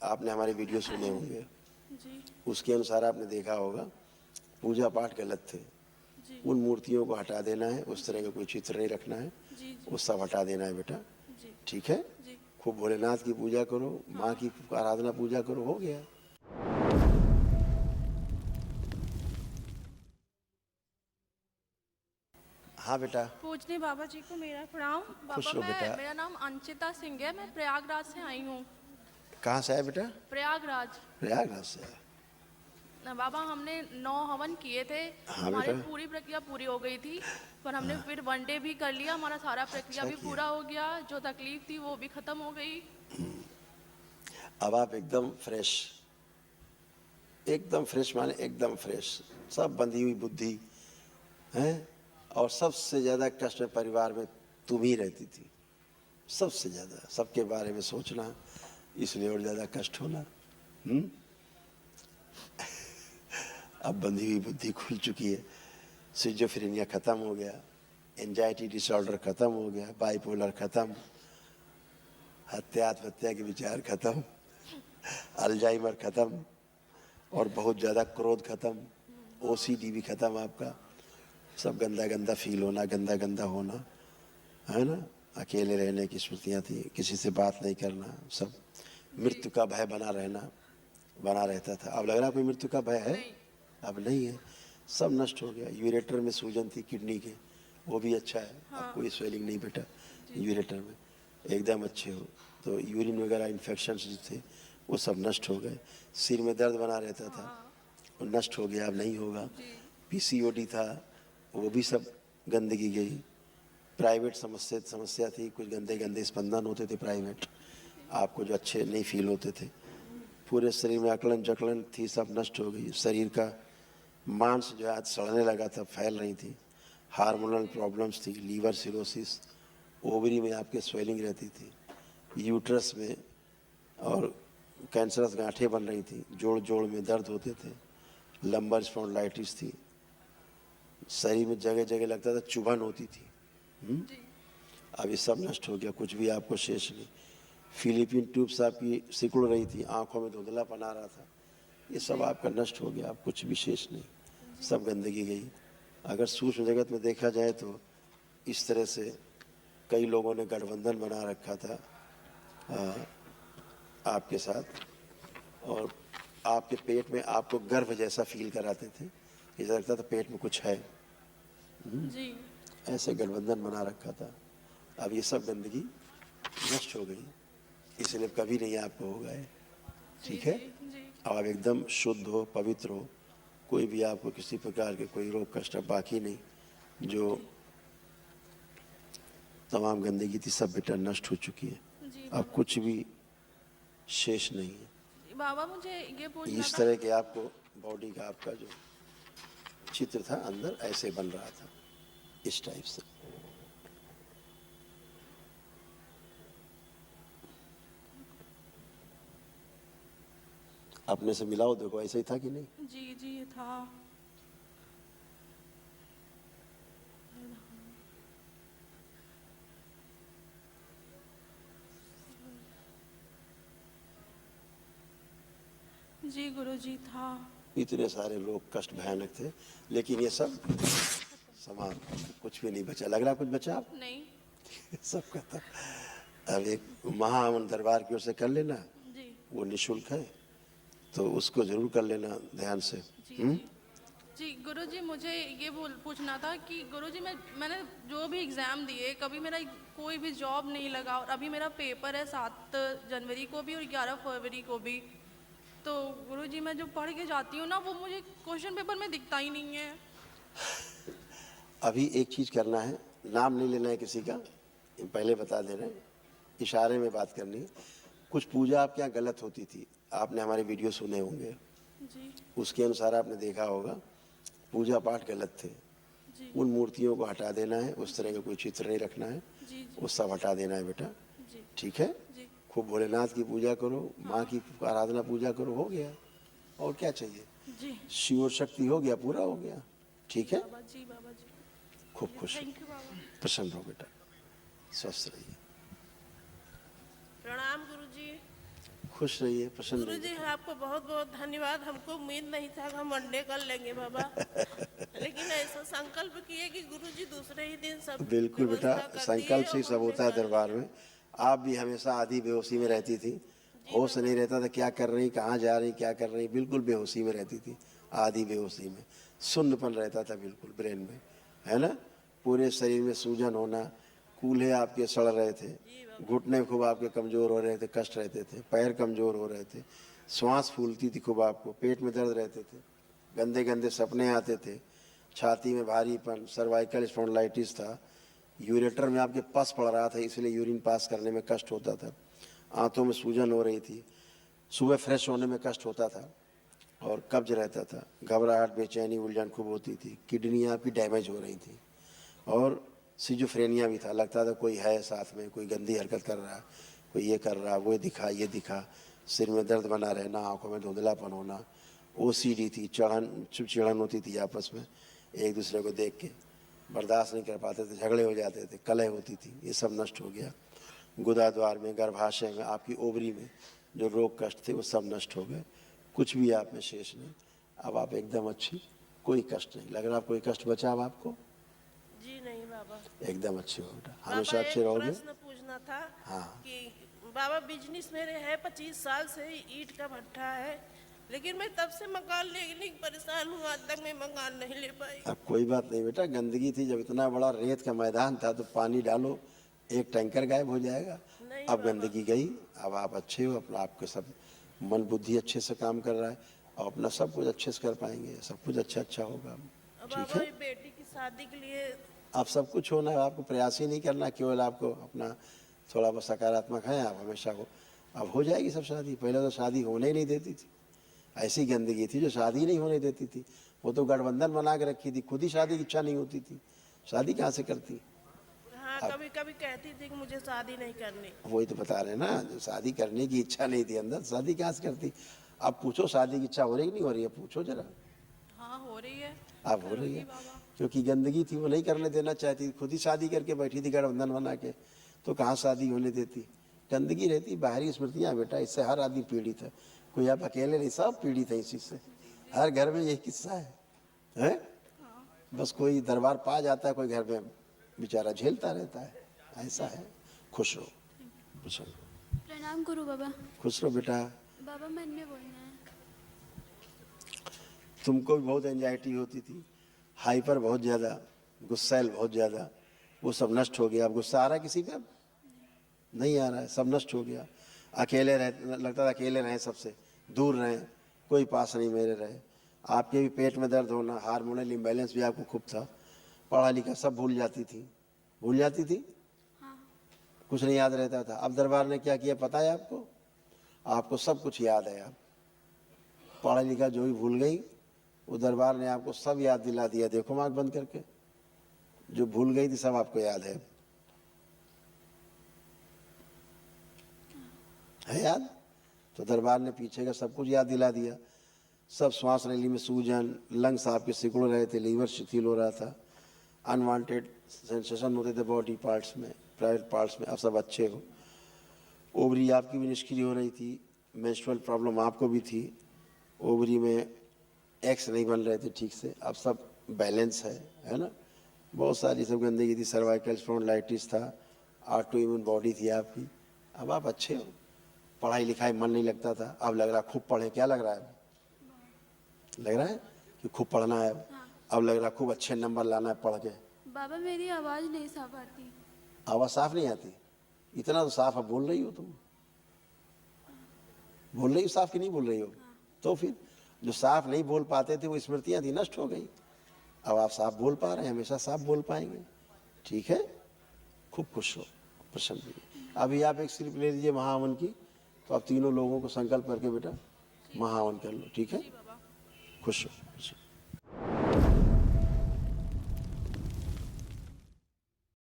आपने हमारे वीडियो सुने होंगे, जी उसके अनुसार आपने देखा होगा पूजा पाठ गलत थे। जी उन मूर्तियों को हटा देना है, उस तरह का कोई चित्र नहीं रखना है, जी वो सब हटा देना है बेटा। जी ठीक है? जी। खूब भोलेनाथ की पूजा करो, माँ की आराधना पूजा करो, हो गया। हाँ बेटा, पूजनी बाबा जी को मेरा प्रणाम। बाबा खुश रहो बेटा। मेरा नाम अंशिता सिंह है, मैं प्रयागराज से आई हूँ। कहाँ से आए बेटा? प्रयागराज। प्रयागराज से आए। बाबा हमने 9 हवन किए थे, हाँ हमारी बेटा। पूरी प्रक्रिया पूरी हो गई थी, पर हमने फिर 1 डे भी कर लिया, हमारा सारा प्रक्रिया अच्छा भी किया। पूरा हो गया, जो तकलीफ थी वो भी खत्म हो गई। अब आप एकदम फ्रेश, एकदम फ्रेश माने एकदम फ्रेश, सब बंधी हुई बुद्धि है। और सबसे ज्यादा कष्ट में परिवार में तुम ही रहती थी, सबसे ज्यादा सबके बारे में सोचना, इसलिए और ज्यादा कष्ट होना। अब बंधी हुई बुद्धि खुल चुकी है, सिजोफ्रेनिया खत्म हो गया, एंजाइटी डिसऑर्डर खत्म हो गया, बाइपोलर खत्म, हत्या आत्महत्या के विचार खत्म, अल्जाइमर खत्म, और बहुत ज़्यादा क्रोध खत्म, ओसीडी भी खत्म आपका। सब गंदा गंदा फील होना, गंदा गंदा होना, है ना। अकेले रहने की स्मृतियाँ थी, किसी से बात नहीं करना, सब मृत्यु का भय बना रहता था। अब लग रहा कोई मृत्यु का भय है? नहीं। अब नहीं है, सब नष्ट हो गया। यूरेटर में सूजन थी किडनी के, वो भी अच्छा है। अब कोई स्वेलिंग नहीं बेटा यूरेटर में, एकदम अच्छे हो। तो यूरिन वगैरह इन्फेक्शन जो थे वो सब नष्ट हो गए। सिर में दर्द बना रहता था, वो नष्ट हो गया, अब नहीं होगा। पीसीओडी था, वो भी सब गंदगी गई। प्राइवेट समस्या थी, कुछ गंदे गंदे स्पंदन होते थे प्राइवेट, आपको जो अच्छे नहीं फील होते थे। पूरे शरीर में अकड़न जकड़न थी, सब नष्ट हो गई। शरीर का मांस जो है आज सड़ने लगा था, फैल रही थी। हार्मोनल प्रॉब्लम्स थी, लीवर सिरोसिस, ओवरी में आपके स्वेलिंग रहती थी, यूट्रस में और कैंसरस गांठें बन रही थी, जोड़ जोड़ में दर्द होते थे, लंबर स्पॉन्डिलाइटिस थी, शरीर में जगह जगह लगता था चुभन होती थी। अब ये सब नष्ट हो गया, कुछ भी आपको शेष नहीं। फिलिपिन ट्यूब्स आपकी सिकुड़ रही थी, आंखों में धुंधलापन आ रहा था, ये सब आपका नष्ट हो गया, अब कुछ भी शेष नहीं, सब गंदगी गई। अगर सूक्ष्म जगत में देखा जाए तो इस तरह से कई लोगों ने गठबंधन बना रखा था आपके साथ, और आपके पेट में आपको गर्भ जैसा फील कराते थे, ऐसा लगता था पेट में कुछ है, जी ऐसे गठबंधन बना रखा था। अब ये सब गंदगी नष्ट हो गई, इसलिए कभी नहीं आपको होगा ये। ठीक है? जी अब आप एकदम शुद्ध हो, पवित्र हो, कोई भी आपको किसी प्रकार के कोई रोग कष्ट बाकी नहीं, जो तमाम गंदगी थी सब बेटा नष्ट हो चुकी है, जी अब बाबा। कुछ भी शेष नहीं है। बाबा मुझे ये पूछना इस था। तरह के आपको बॉडी का आपका जो चित्र था अंदर ऐसे बन रहा था, इस टाइप से। अपने से मिलाओ, देखो ऐसे ही था कि नहीं। जी जी ये था। जी गुरुजी था। इतने सारे लोग, कष्ट भयानक थे, लेकिन ये सब समाप्त, कुछ भी नहीं बचा। लग रहा कुछ बचा आप? नहीं। सब खत्म। अब एक महाअमन दरबार की ओर से कर लेना, जी वो निःशुल्क है, तो उसको जरूर कर लेना ध्यान से। जी जी जी गुरुजी, मुझे ये पूछना था कि गुरुजी मैंने जो भी एग्ज़ाम दिए, कभी मेरा कोई भी जॉब नहीं लगा, और अभी मेरा पेपर है 7 जनवरी को भी और 11 फरवरी को भी। तो गुरुजी मैं जो पढ़ के जाती हूँ ना, वो मुझे क्वेश्चन पेपर में दिखता ही नहीं है। अभी एक चीज करना है, नाम नहीं लेना है किसी का, ये पहले बता दे रहे हैं, इशारे में बात करनी है। कुछ पूजा आपके यहाँ गलत होती थी, आपने हमारे वीडियो सुने होंगे, जी उसके अनुसार आपने देखा होगा पूजा पाठ गलत थे। जी उन मूर्तियों को हटा देना है, उस तरह का कोई चित्र नहीं रखना है, जी वो सब हटा देना है बेटा। जी ठीक है? जी खूब भोलेनाथ की पूजा करो, माँ की आराधना पूजा करो, हो गया। और क्या चाहिए? जी शिव शक्ति हो गया, पूरा हो गया। ठीक है? बाबा जी। बाबा जी खूब खुश थैंक यू बाबा। प्रसन्न रहो बेटा, स्वस्थ रहिए। प्रणाम गुरुजी। खुश खुश रहिए, प्रसन्न गुरु रहिए। जी आपको बहुत बहुत धन्यवाद। हमको उम्मीद नहीं था कि हम वनडे कर लेंगे बाबा, लेकिन ऐसा संकल्प किए कि गुरु जी दूसरे ही दिन सब बिल्कुल बेटा, व्यवस्था कर दिए संकल्प से ही और सब हमने होता है कर दरबार लिया। में। आप भी हमेशा आधी बेहोशी में रहती थी, होश नहीं रहता था, क्या कर रही, कहाँ जा रही, क्या कर रही, बिल्कुल बेहोशी में रहती थी, आधी बेहोशी में, सुन्नपन रहता था बिल्कुल ब्रेन में, है ना। पूरे शरीर में सूजन होना, कूल्हे आपके सड़ रहे थे, घुटने खूब आपके कमज़ोर हो रहे थे, कष्ट रहते थे, पैर कमज़ोर हो रहे थे, श्वास फूलती थी खूब आपको, पेट में दर्द रहते थे, गंदे गंदे सपने आते थे, छाती में भारीपन, सर्वाइकल स्पॉन्डिलाइटिस था, यूरेटर में आपके पस पड़ रहा था, इसलिए यूरिन पास करने में कष्ट होता था, आंतों में सूजन हो रही थी, सुबह फ्रेश होने में कष्ट होता था और कब्ज रहता था, घबराहट, बेचैनी, उलझन खूब होती थी, किडनी आपकी डैमेज हो रही थी और सिजोफ्रेनिया भी था, लगता था कोई है साथ में, कोई गंदी हरकत कर रहा, कोई ये कर रहा, वो दिखा, ये दिखा, सिर में दर्द बना रहना, आंखों में धुंधलापन होना, ओसीडी थी, चिड़न होती थी आपस में, एक दूसरे को देख के बर्दाश्त नहीं कर पाते थे, झगड़े हो जाते थे, कलह होती थी, ये सब नष्ट हो गया। गुदाद्वार में, गर्भाशय में, आपकी ओवरी में जो रोग कष्ट थे वो सब नष्ट हो गए, कुछ भी आप में शेष नहीं। अब आप एकदम अच्छी, कोई कष्ट नहीं लग रहा। कोई कष्ट बचा अब आपको? जी नहीं बाबा। एकदम अच्छे हो बेटा, बाबा हमेशा एक अच्छे रहोगे। प्रश्न पूछना था हाँ। कि बाबा बिजनेस मेरे है 25 साल से, ईंट का भट्ठा है, लेकिन मैं तब से मकान लेने की परेशान हूँ, आज तक मैं मकान नहीं ले पाई। अब कोई बात नहीं बेटा, गंदगी थी, जब इतना बड़ा रेत का मैदान था तो पानी डालो, एक टैंकर गायब हो जाएगा। नहीं अब बाबा। गंदगी गई, अब आप अच्छे हो, अपना आपके सब मन बुद्धि अच्छे से काम कर रहा है और अपना सब कुछ अच्छे से कर पाएंगे, सब कुछ अच्छा अच्छा होगा। अब ठीक बाबा है, ये बेटी की शादी के लिए आप सब कुछ होना है, आपको प्रयास ही नहीं करना, केवल आपको अपना थोड़ा बहुत सकारात्मक है, आप हमेशा हो। अब हो जाएगी सब शादी, पहले तो शादी होने ही नहीं देती थी, ऐसी गंदगी थी जो शादी नहीं होने देती थी, वो तो गठबंधन बना के रखी थी, खुद ही शादी की इच्छा नहीं होती थी, शादी कहाँ से करती। हाँ कभी कभी कहती थी कि मुझे शादी नहीं करनी। वही तो बता रहे ना, जो शादी करने की इच्छा नहीं थी अंदर, शादी कहाँ से करती। अब पूछो शादी की इच्छा हो रही कि नहीं हो रही है, पूछो जरा। हाँ हो रही है। अब हो रही है, करूँगी बाबा। क्योंकि गंदगी थी, वो नहीं करने देना चाहती, खुद ही शादी करके बैठी थी गठबंधन बना के, तो कहाँ शादी होने देती। गंदगी रहती, बाहरी स्मृतियाँ बेटा, इससे हर आदमी पीड़ित है, कोई आप अकेले नहीं, सब पीड़ित है इस चीज़ से, हर घर में यही किस्सा है? बस कोई दरबार पा जाता है, कोई घर में बेचारा झेलता रहता है, ऐसा है। खुश रहो, खुश रहो, प्रणाम गुरु बाबा। खुश रहो बेटा। बाबा मन में बोलना है। तुमको भी बहुत एंजाइटी होती थी, हाइपर बहुत ज़्यादा, गुस्सैल बहुत ज़्यादा, वो सब नष्ट हो गया। अब गुस्सा आ रहा है किसी पे? अब नहीं आ रहा है, सब नष्ट हो गया। अकेले रह, लगता था अकेले रहें, सबसे दूर रहें, कोई पास नहीं मेरे रहे। आपके भी पेट में दर्द होना, हार्मोनल इम्बैलेंस भी आपको खूब था, पढ़ा लिखा सब भूल जाती थी, भूल जाती थी, कुछ नहीं याद रहता था। अब दरबार ने क्या किया पता है आपको? आपको सब कुछ याद है। आप पढ़ा लिखा जो भी भूल गई, वो दरबार ने आपको सब याद दिला दिया। देखो आँख बंद करके, जो भूल गई थी सब आपको याद है याद? तो दरबार ने पीछे का सब कुछ याद दिला दिया। सब श्वास नली में सूजन, लंग्स आपके सिकुड़ रहे थे, लीवर शिथिल हो रहा था, अनवांटेड सेंसेशन होते थे बॉडी पार्ट्स में, प्राइवेट पार्ट्स में, अब सब अच्छे हो। ओवरी आपकी भी निष्क्रिय हो रही थी, मेंस्ट्रुअल प्रॉब्लम आपको भी थी, ओवरी में एग्स नहीं बन रहे थे ठीक से, अब सब बैलेंस है ना। बहुत सारी सब गंदगी थी, सर्वाइकल स्पॉन्डिलाइटिस था, ऑटो इम्यून बॉडी थी आपकी। अब आप अच्छे हो, पढ़ाई लिखाई मन नहीं लगता था, अब लग रहा खूब पढ़े। क्या लग रहा है? लग रहा है कि खूब पढ़ना है अब लग रहा खूब अच्छे नंबर लाना है पढ़ के। बाबा मेरी आवाज़ नहीं साफ आती। आवाज़ साफ नहीं आती? इतना तो साफ अब बोल रही हो तुम, बोल रही हो साफ कि नहीं बोल रही हो? तो फिर जो साफ नहीं बोल पाते थे वो स्मृतियाँ थी, नष्ट हो गई। अब आप साफ बोल पा रहे हैं, हमेशा साफ बोल पाएंगे। ठीक है, खूब खुश हो, प्रसन्न रहिए। अभी आप एक स्लिप ले लीजिए महावन की, तो आप तीनों लोगों को संकल्प करके बेटा महावन कर लो। ठीक है, खुश हो।